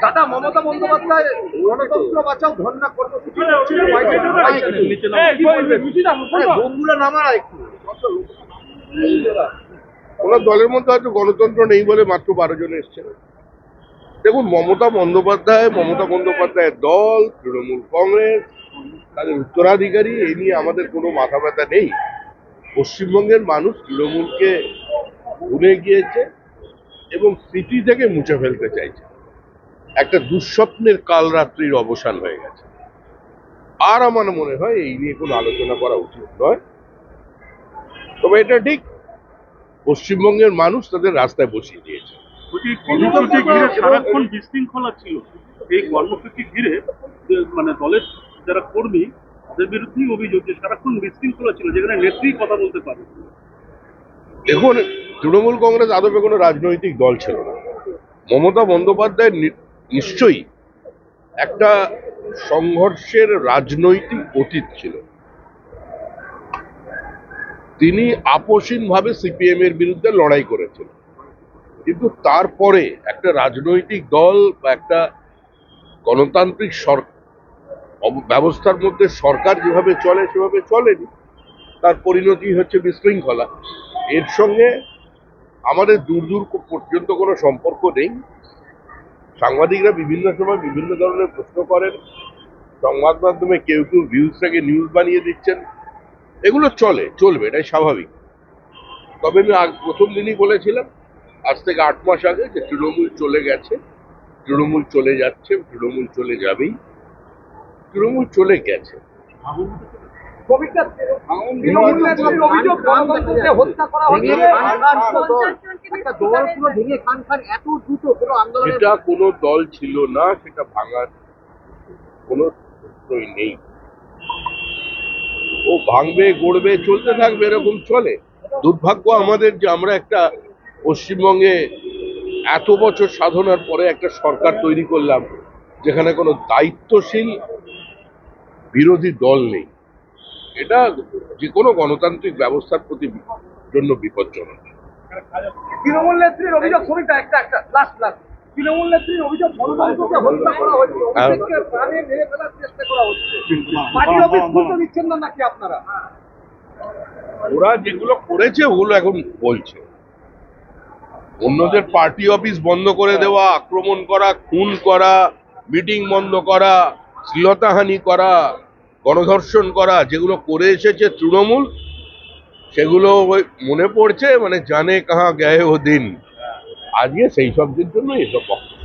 দাদা, মমতা বন্দ্যোপাধ্যায় গণতন্ত্র বাঁচাও ধর্ণা কর্মসূচি বন্ধুরা নামারা একটু ওনার দলের মধ্যে হয়তো গণতন্ত্র নেই বলে মাত্র 12 জন এসছে। দেখুন, মমতা বন্দ্যোপাধ্যায়ের দল, তৃণমূল কংগ্রেস, তাদের উত্তরাধিকারী, এই নিয়ে আমাদের কোনো মাথা ব্যথা নেই। পশ্চিমবঙ্গের মানুষ তৃণমূলকে ভুলে গিয়েছে এবং স্মৃতি থেকে মুছে ফেলতে চাইছে। একটা দুঃস্বপ্নের কালরাত্রির অবসান হয়ে গেছে। আর আমার মনে হয় এই নিয়ে কোনো আলোচনা করা উচিত নয়। তবে এটা ঠিক, পশ্চিমবঙ্গের মানুষ তাদের রাস্তায় বসিয়ে দিয়েছে। কর্মসূচি ঘিরে সারাক্ষণ বিশৃঙ্খলা ছিল। এই কর্মসূচি ঘিরে মানে দলের যারা কর্মী তাদের বিরুদ্ধেই অভিযোগ যে সারাক্ষণ বিশৃঙ্খলা ছিল, যেখানে নেত্রী কথা বলতে পারে। দেখুন, তৃণমূল কংগ্রেস আদপে কোনো রাজনৈতিক দল ছিল না। মমতা বন্দ্যোপাধ্যায় নিশ্চয়ই একটা সংঘর্ষের রাজনৈতিক অতীত ছিল। তিনি আপোষহীনভাবে সিপিএম এর বিরুদ্ধে লড়াই করেছেন, কিন্তু তারপরে একটা রাজনৈতিক দল বা একটা গণতান্ত্রিক ব্যবস্থার মধ্যে সরকার যেভাবে চলে সেভাবে চলেনি। তার পরিণতি হচ্ছে বিশৃঙ্খলা। এর সঙ্গে আমাদের দূর দূর পর্যন্ত কোনো সম্পর্ক নেই। সাংবাদিকরা বিভিন্ন সময় বিভিন্ন ধরনের প্রশ্ন করেন, সংবাদ মাধ্যমে কেউ কেউ ভিউজটাকে নিউজ বানিয়ে দিচ্ছেন। এগুলো চলবে, এটাই স্বাভাবিক। তবে আমি প্রথম দিনই বলেছিলাম, আজ থেকে 8 মাস আগে, যে তৃণমূল চলে গেছে, তৃণমূল চলে যাচ্ছে, তৃণমূল চলে যাবেই, তৃণমূল চলে গেছে। সেটা কোনো দল ছিল না, সেটা ভাঙার কোনো প্রশ্নই নেই। ও ভাঙবে, গড়বে, চলতে থাকবে, এরকম চলে। দুর্ভাগ্য আমাদের যে আমরা একটা পশ্চিমবঙ্গে এত বছর সাধনার পরে একটা সরকার তৈরি করলাম যেখানে কোনো দায়িত্বশীল বিরোধী দল নেই। এটা যে কোনো গণতান্ত্রিক ব্যবস্থার প্রতি জন্য বিপজ্জনক। তৃণমূল নেত্রীর অভিযোগ, তৃণমূল নেত্রীর অভিযোগ গণতন্ত্রকে হত্যা করা হচ্ছে, অভিষেককে প্রাণে মেরে ফেলার চেষ্টা করা হচ্ছে। পার্টি অফিস খুলতে দিচ্ছেন না নাকি আপনারা? ওরা যেগুলো করেছে ওগুলো এখন বলছে। অন্যদের পার্টি অফিস বন্ধ করে দেওয়া, আক্রমণ করা, খুন করা, মিটিং বন্ধ করা, শ্লীলতাহানি করা, গণধর্ষণ করা, যেগুলো করে এসেছে তৃণমূল, সেগুলো মনে পড়ছে, মানে জানে কাহা গয়ে ও দিন। আজকে সেই সবদের জন্য এসব বক্তব্য।